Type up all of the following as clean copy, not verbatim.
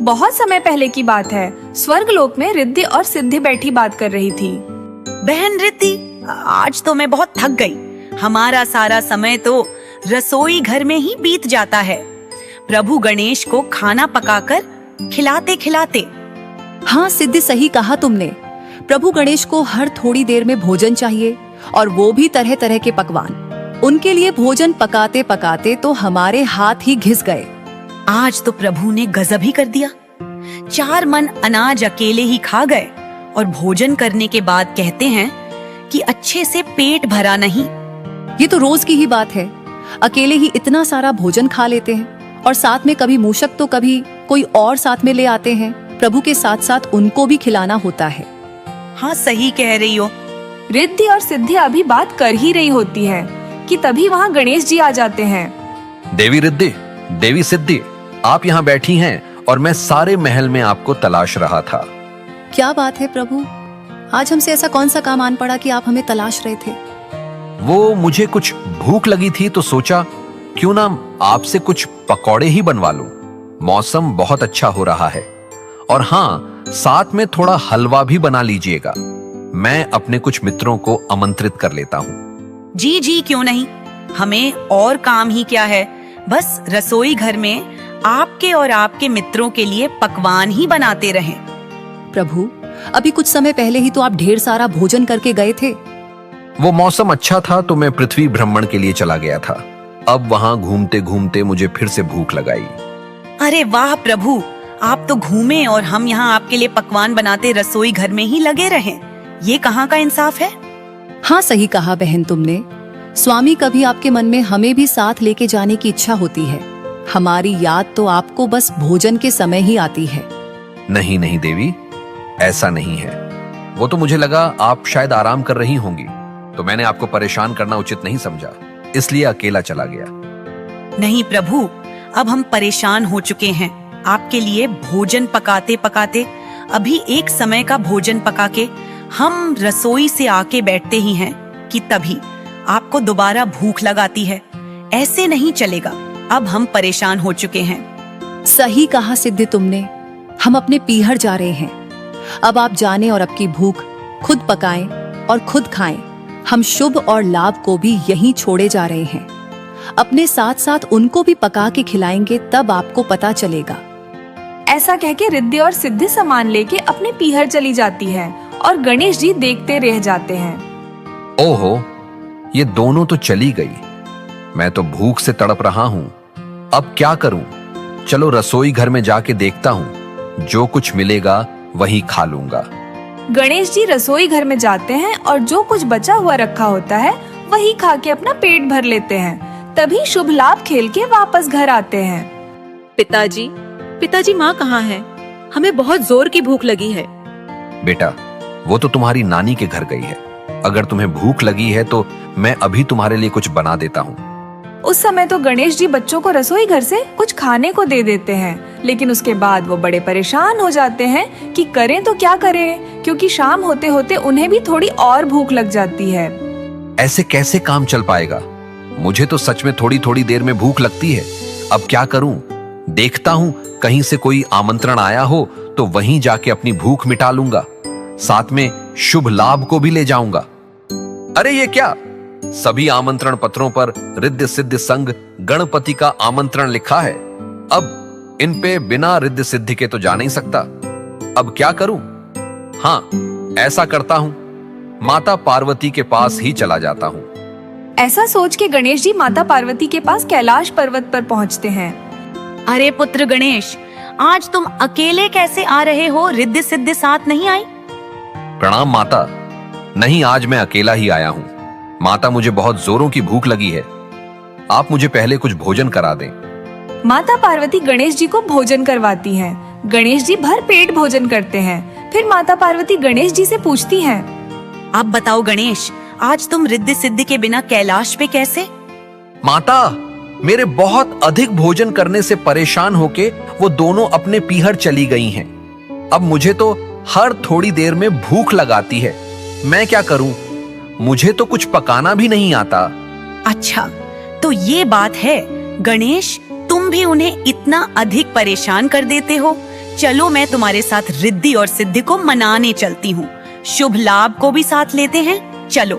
बहुत समय पहले की बात है। स्वर्गलोक में रिद्धि और सिद्धि बैठी बात कर रही थी। बहन रिद्धि, आज तो मैं बहुत थक गई। हमारा सारा समय तो रसोई घर में ही बीत जाता है, प्रभु गणेश को खाना पकाकर खिलाते खिलाते। हाँ सिद्धि, सही कहा तुमने। प्रभु गणेश को हर थोड़ी देर में भोजन चाहिए, और वो भी तरह तरह के पकवान। उनके लिए भोजन पकाते पकाते तो हमारे हाथ ही घिस गए। आज तो प्रभु ने गजब ही कर दिया। 4 मन अनाज अकेले ही खा गए और भोजन करने के बाद कहते हैं कि अच्छे से पेट भरा नहीं। ये तो रोज की ही बात है। अकेले ही इतना सारा भोजन खा लेते हैं, और साथ में कभी मूषक तो कभी कोई और साथ में ले आते हैं। प्रभु के साथ साथ उनको भी खिलाना होता है। हाँ, सही कह रही हो। रिद्धि और सिद्धि अभी बात कर ही रही होती है कि तभी वहाँ गणेश जी आ जाते हैं। देवी रिद्धि, देवी सिद्धि, आप यहाँ बैठी हैं और मैं सारे महल में आपको तलाश रहा था। क्या बात है प्रभु, आज हमसे ऐसा कौन सा काम आन पड़ा कि आप हमें तलाश रहे थे? वो मुझे कुछ भूख लगी थी तो सोचा क्यों ना आपसे कुछ पकौड़े ही बनवा लूं। मौसम बहुत अच्छा हो रहा है, और हाँ, साथ में थोड़ा हलवा भी बना लीजिएगा। मैं अपने कुछ मित्रों को आमंत्रित कर लेता हूँ। जी जी, क्यों नहीं। हमें और काम ही क्या है, बस रसोई घर में आपके और आपके मित्रों के लिए पकवान ही बनाते रहें। प्रभु, अभी कुछ समय पहले ही तो आप ढेर सारा भोजन करके गए थे। वो मौसम अच्छा था तो मैं पृथ्वी भ्रमण के लिए चला गया था। अब वहां घूमते घूमते मुझे फिर से भूख लगाई। अरे वाह प्रभु, आप तो घूमे और हम यहाँ आपके लिए पकवान बनाते रसोई घर में ही लगे रहें। ये कहाँ का इंसाफ है। हाँ, सही कहा बहन तुमने। स्वामी, कभी आपके मन में हमें भी साथ लेके जाने की इच्छा होती है। हमारी याद तो आपको बस भोजन के समय ही आती है। नहीं नहीं देवी, ऐसा नहीं है। वो तो मुझे लगा आप शायद आराम कर रही होंगी, तो मैंने आपको परेशान करना उचित नहीं समझा, इसलिए अकेला चला गया। नहीं प्रभु, अब हम परेशान हो चुके हैं। आपके लिए भोजन पकाते पकाते अभी एक समय का भोजन पका के हम रसोई से आके बैठते ही हैं कि तभी आपको दोबारा भूख लगाती है। ऐसे नहीं चलेगा। अब हम परेशान हो चुके हैं। सही कहा सिद्धि तुमने। हम अपने पीहर जा रहे हैं। अब आप जाने और आपकी भूख खुद पकाएं और खुद खाएं। हम शुभ और लाभ को भी यहीं छोड़े जा रहे हैं। अपने साथ साथ उनको भी पका के खिलाएंगे, तब आपको पता चलेगा। ऐसा कह के रिद्धि और सिद्धि सामान लेके अपने पीहर चली जाती है और गणेश जी देखते रह जाते हैं। ओहो, ये दोनों तो चली गई। मैं तो भूख से तड़प रहा हूँ। अब क्या करूं? चलो रसोई घर में जाके देखता हूँ, जो कुछ मिलेगा वही खा लूंगा। गणेश जी रसोई घर में जाते हैं और जो कुछ बचा हुआ रखा होता है वही खा के अपना पेट भर लेते हैं। तभी शुभ लाभ खेल के वापस घर आते हैं। पिताजी, माँ कहाँ है? हमें बहुत जोर की भूख लगी है। बेटा, वो तो तुम्हारी नानी के घर गई है। अगर तुम्हें भूख लगी है तो मैं अभी तुम्हारे लिए कुछ बना देता हूँ। उस समय तो गणेश जी बच्चों को रसोई घर से कुछ खाने को दे देते हैं, लेकिन उसके बाद वो बड़े परेशान हो जाते हैं कि करें तो क्या करें, क्योंकि शाम होते होते उन्हें भी थोड़ी और भूख लग जाती है। ऐसे कैसे काम चल पाएगा? मुझे तो सच में थोड़ी थोड़ी देर में भूख लगती है। अब क्या करूं? देखता हूं कहीं से कोई आमंत्रण आया हो तो वहीं जाके अपनी भूख मिटा लूंगा। साथ में शुभ लाभ को भी ले जाऊंगा। अरे ये क्या? सभी आमंत्रण पत्रों पर रिद्धि सिद्धि संग गणपति का आमंत्रण लिखा है। अब इन पे बिना रिद्धि सिद्धि के तो जा नहीं सकता। अब क्या करूं? हाँ, ऐसा करता हूं, माता पार्वती के पास ही चला जाता हूं। ऐसा सोच के गणेश जी माता पार्वती के पास कैलाश पर्वत पर पहुंचते हैं। अरे पुत्र गणेश, आज तुम अकेले कैसे आ रहे हो? रिद्धि सिद्धि साथ नहीं आई? प्रणाम माता। नहीं, आज मैं अकेला ही आया हूं। माता, मुझे बहुत जोरों की भूख लगी है। आप मुझे पहले कुछ भोजन करा दें। माता पार्वती गणेश जी को भोजन करवाती हैं। गणेश जी भर पेट भोजन करते हैं। फिर माता पार्वती गणेश जी से पूछती हैं, अब बताओ गणेश, आज तुम रिद्धि सिद्धि के बिना कैलाश पे कैसे? माता, मेरे बहुत अधिक भोजन करने से परेशान होके वो दोनों अपने पीहर चली गई हैं। अब मुझे तो हर थोड़ी देर में भूख लगाती है। मैं क्या करूं? मुझे तो कुछ पकाना भी नहीं आता। अच्छा, तो ये बात है। गणेश, तुम भी उन्हें इतना अधिक परेशान कर देते हो। चलो मैं तुम्हारे साथ रिद्धि और सिद्धि को मनाने चलती हूँ। शुभ लाभ को भी साथ लेते हैं, चलो।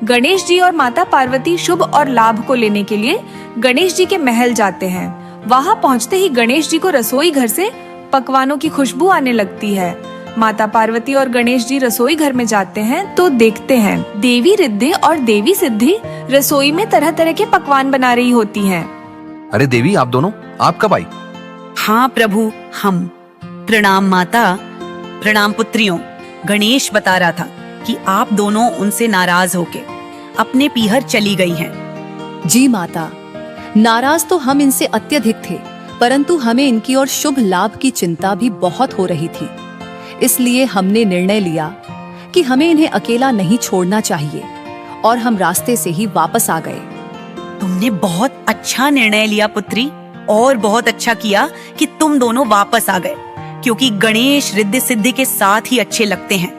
गणेश जी और माता पार्वती शुभ और लाभ को लेने के लिए गणेश जी के महल जाते हैं। वहां पहुंचते ही गणेश जी को रसोई घर से पकवानों की खुशबू आने लगती है। माता पार्वती और गणेश जी रसोई घर में जाते हैं तो देखते हैं देवी रिद्धि और देवी सिद्धि रसोई में तरह तरह के पकवान बना रही होती हैं। अरे देवी, आप दोनों, आप कब आई? हाँ प्रभु, हम। प्रणाम माता, प्रणाम पुत्रियों। गणेश बता रहा था कि आप दोनों उनसे नाराज होके अपने पीहर चली गई हैं। जी माता, नाराज तो हम इनसे अत्यधिक थे, परंतु हमें इनकी और शुभ लाभ की चिंता भी बहुत हो रही थी। इसलिए हमने निर्णय लिया कि हमें इन्हें अकेला नहीं छोड़ना चाहिए और हम रास्ते से ही वापस आ गए। तुमने बहुत अच्छा निर्णय लिया पुत्री, और बहुत अच्छा किया कि तुम दोनों वापस आ गए, क्योंकि गणेश रिद्धि सिद्धि के साथ ही अच्छे लगते हैं।